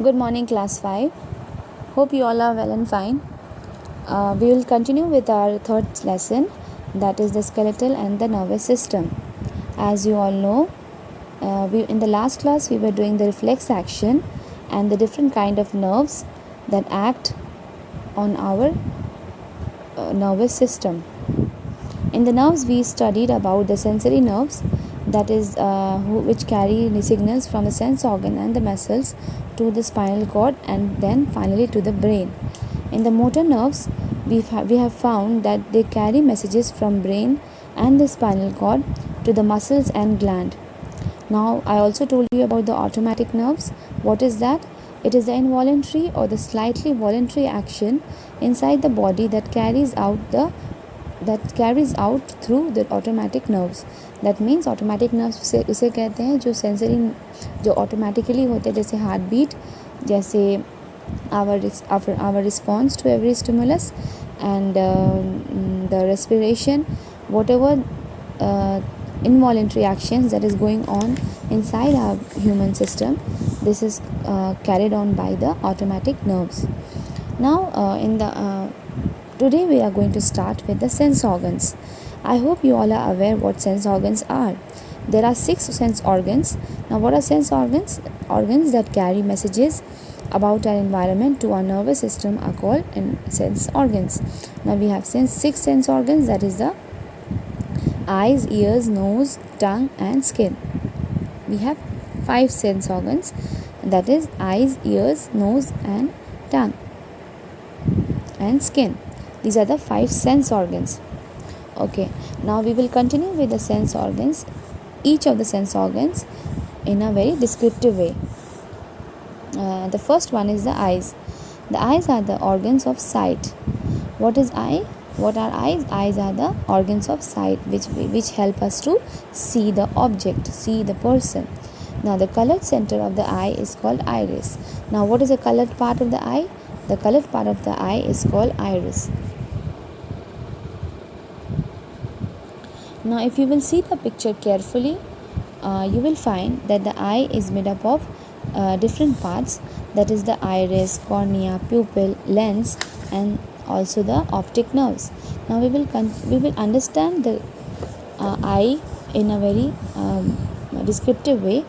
Good morning, class 5. Hope you all are well and fine. We will continue with our third lesson, that is the skeletal and the nervous system. As you all know, in the last class we were doing the reflex action and the different kind of nerves that act on our nervous system. In the nerves we studied about the sensory nerves, that is which carry the signals from the sense organ and the muscles to the spinal cord and then finally to the brain. In the motor nerves, we have found that they carry messages from brain and the spinal cord to the muscles and gland. Now I also told you about the automatic nerves. What is that? It is the involuntary or the slightly voluntary action inside the body that carries out through the automatic nerves. That means automatic nerves उसे कहते हैं जो sensory जो automatically होते हैं, जैसे heart beat, जैसे our response to every stimulus and the respiration, whatever involuntary actions that is going on inside our human system, this is carried on by the automatic nerves. Now today we are going to start with the sense organs. I hope you all are aware what sense organs are. There are 6 sense organs. Now what are sense organs? Organs that carry messages about our environment to our nervous system are called sense organs. Now we have 6 sense organs, that is the eyes, ears, nose, tongue and skin. We have 5 sense organs, that is eyes, ears, nose and tongue and skin. These are the 5 sense organs. Okay, now we will continue with the sense organs, each of the sense organs in a very descriptive way. The first one is the eyes. The eyes are the organs of sight. What is eye? What are eyes? Eyes are the organs of sight which help us to see the object, see the person. Now the colored center of the eye is called iris. Now what is the colored part of the eye? The colored part of the eye is called iris. Now if you will see the picture carefully, you will find that the eye is made up of different parts, that is the iris, cornea, pupil, lens and also the optic nerves. Now we will understand the eye in a very descriptive way,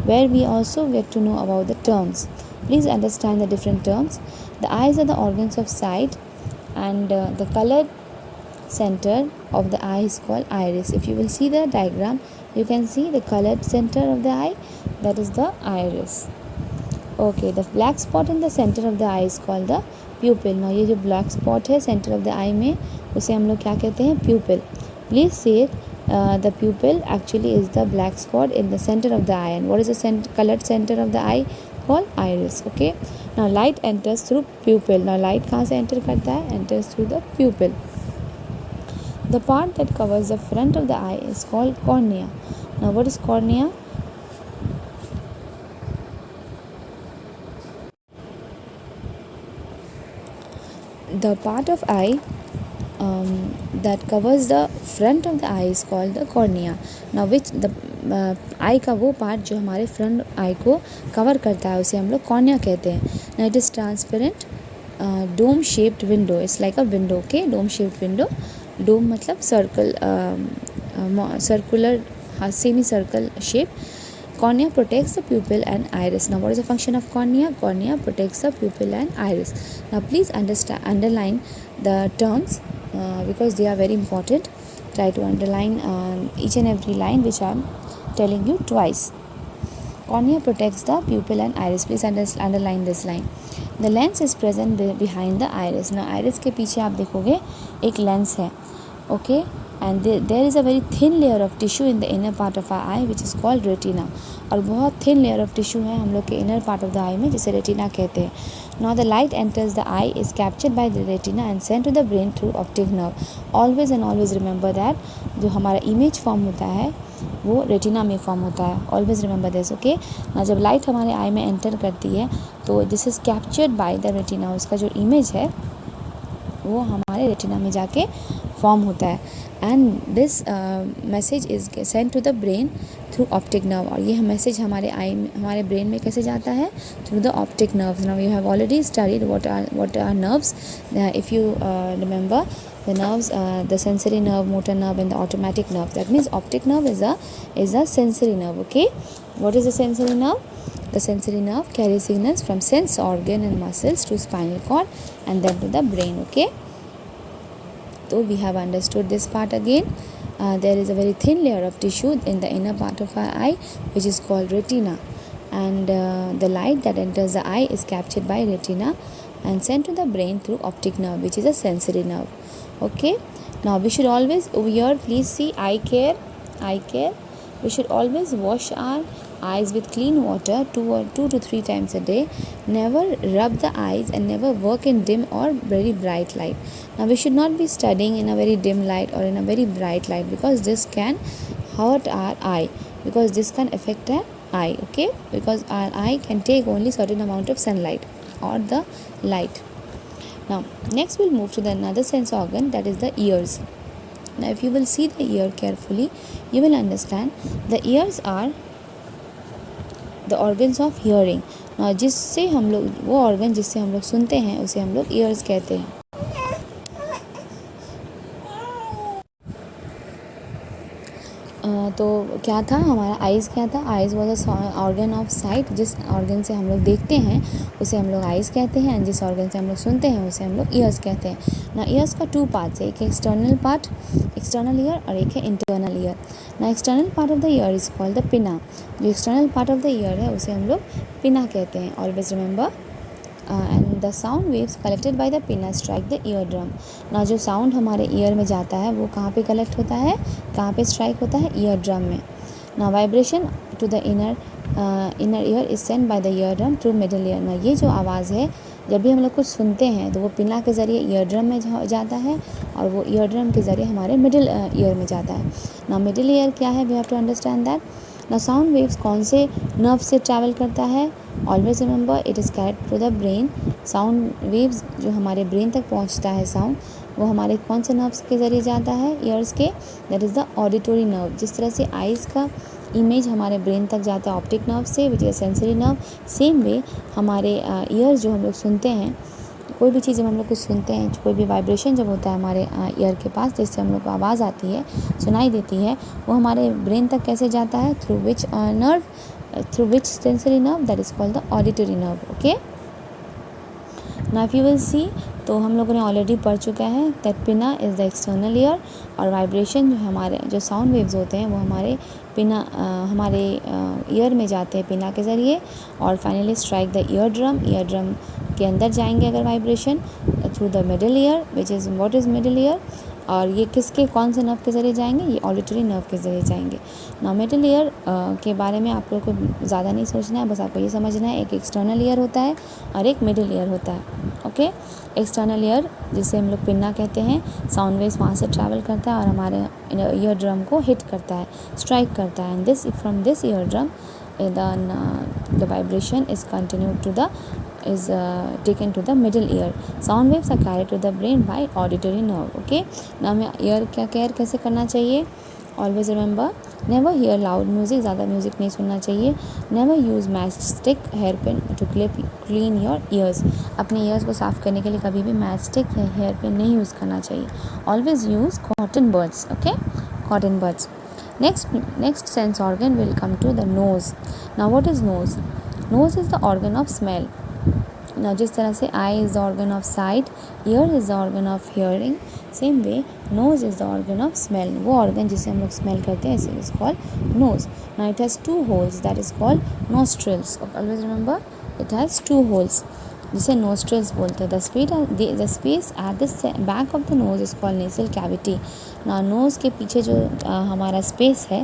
where we also get to know about the terms. Please understand the different terms. The eyes are the organs of sight and the colored center of the eye is called iris. If you will see the diagram, you can see the colored center of the eye, that is the iris. Okay, the black spot in the center of the eye is called the pupil. Now ये जो black spot है center of the eye में, उसे हम लोग क्या कहते हैं? Pupil. Please see it. The pupil actually is the black spot in the center of the eye. And what is the colored center of the eye? Called iris. Okay. Now light enters through pupil. Now light कहाँ से enter करता है? Enters through the pupil. The part that covers the front of the eye is called cornea. Now what is cornea? The part of eye that covers the front of the eye is called the cornea. Now which the eye का वो part जो हमारे front eye को cover करता है, उसे हम लोग cornea कहते हैं. Now it is transparent dome shaped window. It's like a window. Okay, dome shaped window. Dome मतलब circle, circular, semi-circle shape. Cornea protects the pupil and iris. Now what is the function of cornea? Cornea protects the pupil and iris. Now please underline the terms because they are very important. Try to underline each and every line which I am telling you twice. Cornea protects the pupil and iris. Please underline this line. The lens is present behind the iris. Now iris के पीछे आप देखोगे एक lens है. Okay, and there is a very thin layer of tissue in the inner part of our eye which is called retina. और बहुत thin layer of tissue है हम लोग के inner part of the eye में, जिसे retina कहते हैं. Now the light enters the eye is captured by the retina and sent to the brain through optic nerve. Always and always remember that जो हमारा image form होता है वो retina में form होता है. Always remember this. Okay. Now जब light हमारे eye में enter करती है तो this is captured by the retina. उसका जो image है वो हमारे रेटिना में जाके फॉर्म होता है, and this message is send to the brain through optic nerve. और ये मैसेज हमारे ब्रेन में कैसे जाता है? Through the optic nerves. Now you have already studied what are nerves. If you remember the nerves, the sensory nerve, motor nerve, and the automatic nerve. That means optic nerve is a sensory nerve. Okay, what is the sensory nerve? The sensory nerve carries signals from sense organ and muscles to spinal cord and then to the brain. Okay, so we have understood this part again. There is a very thin layer of tissue in the inner part of our eye which is called retina, and the light that enters the eye is captured by retina and sent to the brain through optic nerve, which is a sensory nerve. Okay, now we should always, here please see eye care. We should always wash our eyes with clean water 2 to 3 times a day. Never rub the eyes and never work in dim or very bright light. Now we should not be studying in a very dim light or in a very bright light, because this can hurt our eye, because this can affect our eye. Okay, because our eye can take only certain amount of sunlight or the light. Now next we'll move to the another sense organ, that is the ears. Now if you will see the ear carefully, you will understand the ears are the organs of hearing. Now जिससे हम लोग, वो organ जिससे हम लोग सुनते हैं उसे हम लोग ears कहते हैं. तो क्या था हमारा आइज़, क्या था? Eyes was a organ of site. जिस ऑर्गन से हम लोग देखते हैं उसे हम लोग आइज़ कहते हैं, एंड जिस ऑर्गन से हम लोग सुनते हैं उसे हम लोग ईयर्स कहते हैं. ना ईयर्स का 2 पार्ट्स है, एक एक्सटर्नल पार्ट, एक्सटर्नल ईयर, और एक है इंटरनल ईयर. ना external part of the year is called the पिना. जो external part of the year है उसे हम लोग पिना कहते हैं. Always remember. And the sound waves collected by the पिना स्ट्राइक द ईयर ड्रम. ना जो साउंड हमारे ईयर में जाता है वो कहाँ पे कलेक्ट होता है, कहाँ पे स्ट्राइक होता है? ईयर ड्रम में. ना vibration to the inner ear is send by the ear drum through middle ear. ना ये जो आवाज़ है, जब भी हम लोग कुछ सुनते हैं तो वो पिना के ज़रिए ईयर ड्रम में जाता है, और वो ईयर ड्रम के ज़रिए हमारे मिडिल ईयर में जाता है. ना मिडिल ईयर क्या है? We have to understand that. ना साउंड वेव्स कौन से नर्व से ट्रैवल करता है? Always remember, it is carried to the brain. Sound waves जो हमारे ब्रेन तक पहुंचता है साउंड, वो हमारे कौन से नर्व्स के ज़रिए जाता है? ईयर्स के. That is the auditory nerve. जिस तरह से आइज़ का इमेज हमारे ब्रेन तक जाता है ऑप्टिक नर्व से, which is sensory nerve, same way हमारे ईयर्स जो हम लोग सुनते हैं, कोई भी चीज़ जब हम लोग कुछ सुनते हैं, कोई भी वाइब्रेशन जब होता है हमारे ईयर के पास, जिससे हम लोग को आवाज़ आती है, सुनाई देती है, वो हमारे ब्रेन तक कैसे जाता है? Through which nerve? Through which sensory nerve? That is called the auditory nerve. Okay, now if you will सी, तो हम लोगों ने ऑलरेडी पढ़ चुका है दैट पिना इज़ द एक्सटर्नल ईयर, और वाइब्रेशन जो हमारे जो साउंड वेव्स होते हैं वो हमारे पिना हमारे ईयर में जाते हैं पिना के ज़रिए, और finally strike the ear drum. Ear drum के अंदर जाएंगे अगर vibration, through the middle ear, which is what is middle ear. और ये किसके, कौन से नर्व के ज़रिए जाएंगे? ये ऑडिटरी नर्व के ज़रिए जाएंगे. ना मिडिल ईयर के बारे में आप लोग को ज़्यादा नहीं सोचना है, बस आपको ये समझना है एक एक्सटर्नल ईयर होता है और एक मिडिल ईयर होता है. ओके, एक्सटर्नल ईयर जिसे हम लोग पिन्ना कहते हैं, साउंड वेव्स वहाँ से ट्रैवल करता है और हमारे ईयर ड्रम को हिट करता है, स्ट्राइक करता है, and this from this ear drum the vibration is continued to the is taken to the middle ear. Sound waves are carried to the brain by auditory nerve. Okay, now हमें ear क्या care कैसे करना चाहिए? Always remember, never hear loud music. ज़्यादा music नहीं सुनना चाहिए. Never use match stick, hair pin to clean your ears. अपने ईयर्स को साफ़ करने के लिए कभी भी मैच स्टिक या हेयर पिन नहीं यूज़ करना चाहिए. Always use cotton buds. Okay, cotton buds. Next sense organ will come to the nose. Now what is nose? Nose is the organ of smell. Now जिस तरह से eye is the organ of sight, ear is the organ of hearing, same way nose is the organ of smell. वो organ जिसे हम लोग smell करते हैं, इसे is called nose. Now it has 2 holes, that is called nostrils. Always remember, it has 2 holes, जिसे nostrils बोलते हैं. The space at the back of the nose is called nasal cavity. ना नोज़ के पीछे जो हमारा स्पेस है,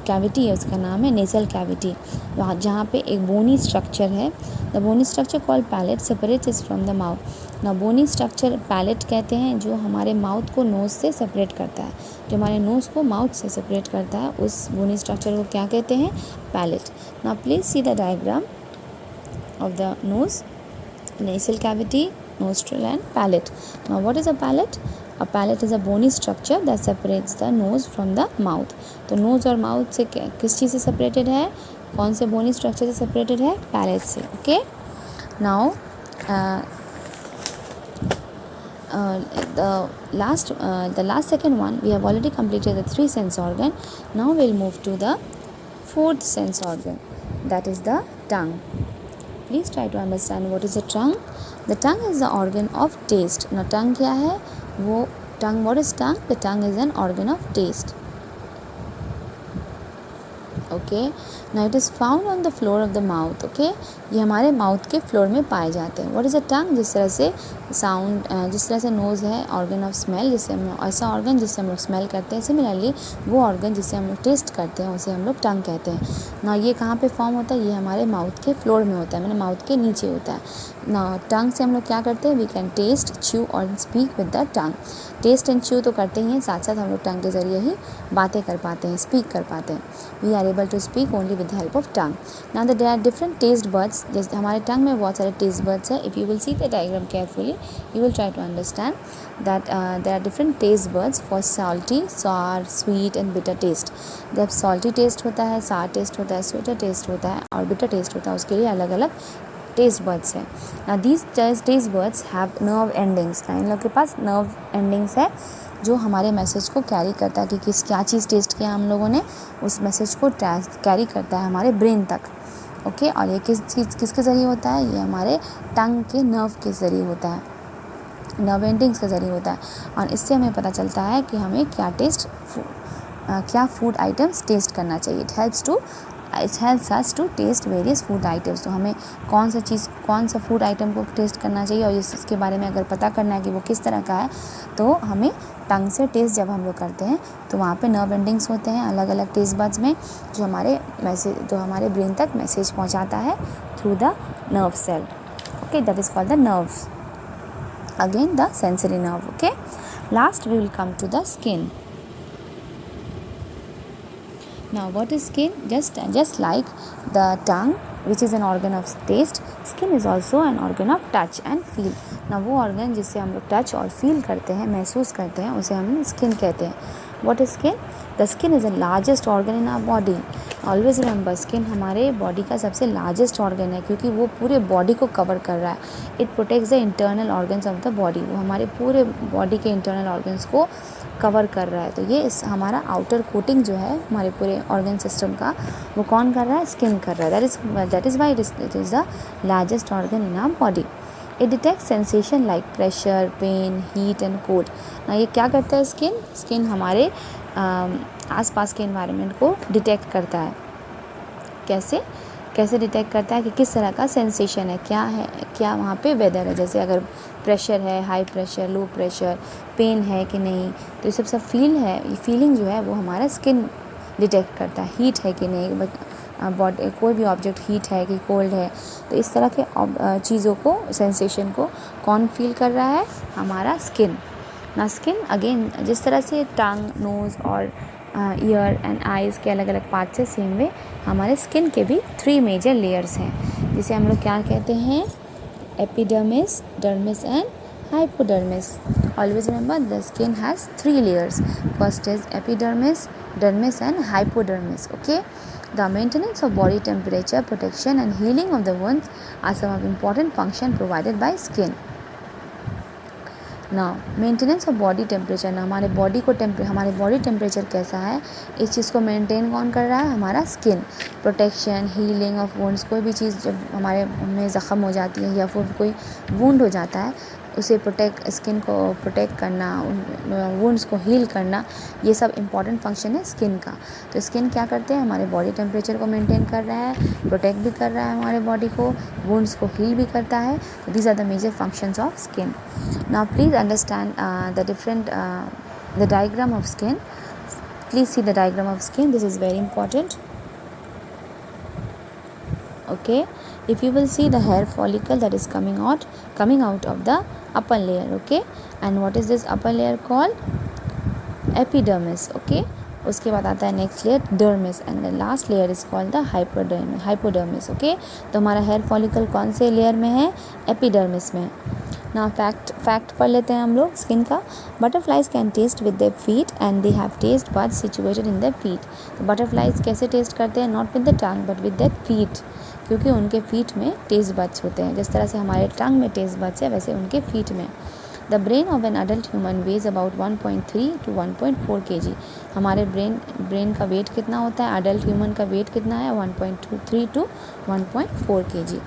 cavity है, उसका नाम है नेसल कैविटी, जहाँ पे एक बोनी स्ट्रक्चर है. The bony structure called palate separates from the mouth. ना बोनी स्ट्रक्चर पैलेट कहते हैं जो हमारे माउथ को नोज़ से सेपरेट करता है, जो हमारे नोज़ को माउथ से सेपरेट करता है, उस बोनी स्ट्रक्चर को क्या कहते हैं? पैलेट. ना please see the diagram of the nose, nasal cavity, nostril and palate. Now what is a palate? A palate is a bony structure that separates the nose from the mouth. तो nose और mouth से किस चीज़ से separated है, कौन से bony structure से separated है, palate से. Okay. Now the last second one, we have already completed the 3 sense organ. Now we'll move to the 4th sense organ, that is the tongue. Please try to understand what is the tongue. The tongue is the organ of taste. Now tongue क्या है, वो tongue, what is tongue? The tongue is an organ of taste. Okay. Now it is found on the floor of the mouth. Okay, ये हमारे mouth के floor में पाए जाते हैं. व्हाट इज़ अ टंग? जिस तरह से साउंड, जिस तरह से नोज़ है ऑर्गन ऑफ स्मेल, जिससे हम ऐसा ऑर्गन जिससे हम लोग स्मेल करते हैं, सिमिलरली वो ऑर्गन जिससे हम लोग टेस्ट करते हैं उसे हम लोग टंग कहते हैं. ना ये कहाँ पे फॉर्म होता है? ये हमारे माउथ के फ्लोर में होता है, मैंने माउथ के नीचे होता है. ना टंग से हम लोग क्या करते हैं? वी कैन टेस्ट, च्यू और speak with the tongue. Taste and chew तो करते ही हैं, साथ साथ हम लोग टंग के ज़रिए ही बातें कर पाते हैं, स्पीक कर पाते हैं. We are able to speak only with the help of tongue. Now there are different taste buds. जैसे हमारे टंग में बहुत सारे टेस्ट बर्ड्स हैं. If you will see the diagram carefully, you will try to understand that there are different taste buds for salty, sour, sweet and bitter taste. जब salty taste होता है, सार टेस्ट होता है, स्वीटर टेस्ट होता है और बिटर टेस्ट होता है, उसके लिए अलग अलग टेस्ट बर्ड्स है. ना these taste buds have nerve endings. ना इन लोग के पास नर्व एंडिंग्स है जो हमारे मैसेज को कैरी करता है कि क्या चीज़ टेस्ट किया हम लोगों ने, उस मैसेज को कैरी करता है हमारे ब्रेन तक. ओके. और ये किसके ज़रिए होता है? ये हमारे टंग के नर्व के ज़रिए होता है, नर्व एंडिंग्स के ज़रिए होता है. और इससे हमें पता चलता है कि हमें क्या फूड आइटम्स टेस्ट करना चाहिए. It helps us to taste various food items. तो हमें कौन सा फूड आइटम को टेस्ट करना चाहिए और इसके बारे में अगर पता करना है कि वो किस तरह का है, तो हमें टंग से टेस्ट जब हम लोग करते हैं तो वहाँ पे नर्व एंडिंग्स होते हैं अलग अलग टेस्ट बड्स में, जो हमारे ब्रेन तक मैसेज पहुँचाता है through the nerve cell. Okay, that is called the nerves. Again the sensory nerve. Okay. Last we will come to the skin. Now what is skin? Just like the tongue, which is an organ of taste, skin is also an organ of touch and feel. Now वो organ जिससे हम लोग touch और feel करते हैं, महसूस करते हैं, उसे हम skin कहते हैं. What is skin? The skin is the largest organ in our body. Always remember, skin हमारे body का सबसे largest organ है क्योंकि वो पूरे body को cover कर रहा है. It protects the internal organs of the body. वो हमारे पूरे body के internal organs को कवर कर रहा है. तो ये हमारा आउटर कोटिंग जो है हमारे पूरे ऑर्गन सिस्टम का, वो कौन कर रहा है? स्किन कर रहा है. That is why it is the largest organ in our body. It detect sensation like pressure, pain, heat and cold. ना ये क्या करता है? स्किन हमारे आसपास के एनवायरनमेंट को डिटेक्ट करता है. कैसे डिटेक्ट करता है कि किस तरह का सेंसेशन है, क्या वहाँ पे वेदर है. जैसे अगर प्रेशर है, high pressure, low pressure, pain है कि नहीं, तो ये सब फीलिंग जो है वो हमारा स्किन डिटेक्ट करता है. हीट है कि नहीं, बॉडी कोई भी ऑब्जेक्ट हीट है कि कोल्ड है, तो इस तरह के चीज़ों को, सेंसेशन को कौन फील कर रहा है? हमारा स्किन. ना स्किन अगेन जिस तरह से टंग, नोज़ और ईयर एंड आइज़ के अलग अलग पार्ट्स है, सेम वे हमारे स्किन के भी 3 मेजर लेयर्स हैं, जिसे हम लोग क्या कहते हैं? Epidermis, dermis and hypodermis. Always remember, the skin has 3 layers. First is epidermis, dermis and hypodermis. Okay. The maintenance of body temperature, protection and healing of the wounds are some of important function provided by skin. ना maintenance of body temperature. ना हमारे body temperature कैसा है, इस चीज़ को maintain कौन कर रहा है? हमारा skin. Protection, healing of wounds, कोई भी चीज़ जब हमारे में ज़ख़म हो जाती है या फिर कोई वुंड हो जाता है, उसे स्किन को प्रोटेक्ट करना, वुंड्स को हील करना, ये सब इम्पॉर्टेंट फंक्शन है स्किन का. तो स्किन क्या करते हैं? हमारे बॉडी टेम्परेचर को मेंटेन कर रहा है, प्रोटेक्ट भी कर रहा है हमारे बॉडी को, वुंड्स को हील भी करता है. तो these are the major functions of skin. Now please understand the diagram of skin. Please see the diagram of skin. This is very important. Okay. If you will see the hair follicle that is coming out of the upper layer. Okay. And what is this upper layer called? Epidermis. Okay. उसके बाद आता है next layer dermis and the last layer is called the hypodermis. Okay. तो हमारा hair follicle कौन से layer में है? एपिडर्मिस में. ना फैक्ट पढ़ लेते हैं हम लोग स्किन का. Butterflies can taste with their feet and they have taste buds situated in their feet. तो बटरफ्लाइज कैसे टेस्ट करते हैं? Not with the tongue but with their feet, क्योंकि उनके फीट में टेस्ट बड्स होते हैं. जिस तरह से हमारे टंग में टेस्ट बड्स है वैसे उनके फीट में. The brain of an adult human ways about 1.3 to 1.4 kg. हमारे ब्रेन का वेट कितना होता है? अडल्ट ह्यूमन का वेट कितना है? 1.3 to 1.4 kg.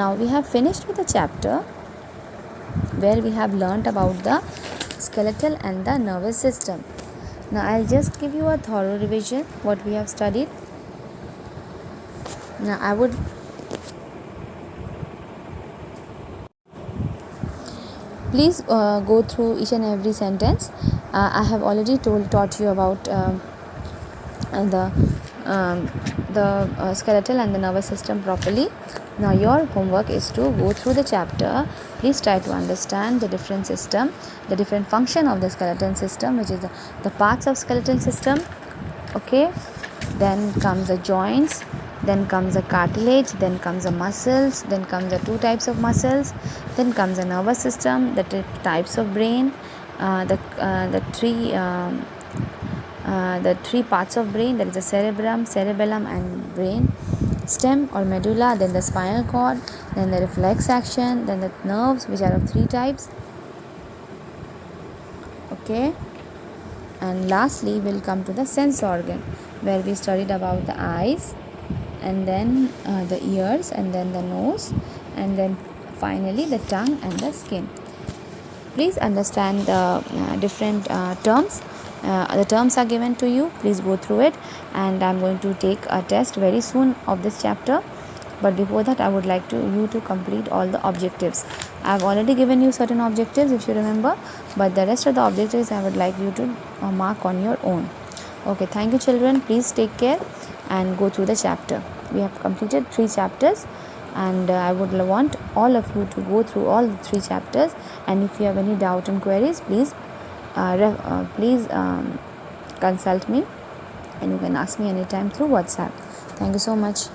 Now we have finished with the chapter where we have learnt about the skeletal and the nervous system. Now I'll just give you a thorough revision what we have studied. Now I would please go through each and every sentence. I have already taught you about the skeletal and the nervous system properly. Now your homework is to go through the chapter. Please try to understand the different system, the different function of the skeletal system, which is the parts of skeletal system. Okay, then comes the joints, then comes the cartilage, then comes the muscles, then comes the two types of muscles, then comes the nervous system, the types of brain, the three parts of brain, that is the cerebellum and brain stem or medulla, then the spinal cord, then the reflex action, then the nerves, which are of three types. Okay, and lastly we'll come to the sense organ, where we studied about the eyes, and then the ears, and then the nose, and then finally the tongue and the skin. Please understand the different terms. The terms are given to you. Please go through it, and I'm going to take a test very soon of this chapter. But before that, I would like you to complete all the objectives. I've already given you certain objectives, if you remember, but the rest of the objectives I would like you to mark on your own. Okay, thank you, children. Please take care and go through the chapter. We have completed 3 chapters, and I would want all of you to go through all the 3 chapters. And if you have any doubt and queries, please consult me, and you can ask me anytime through WhatsApp. Thank you so much.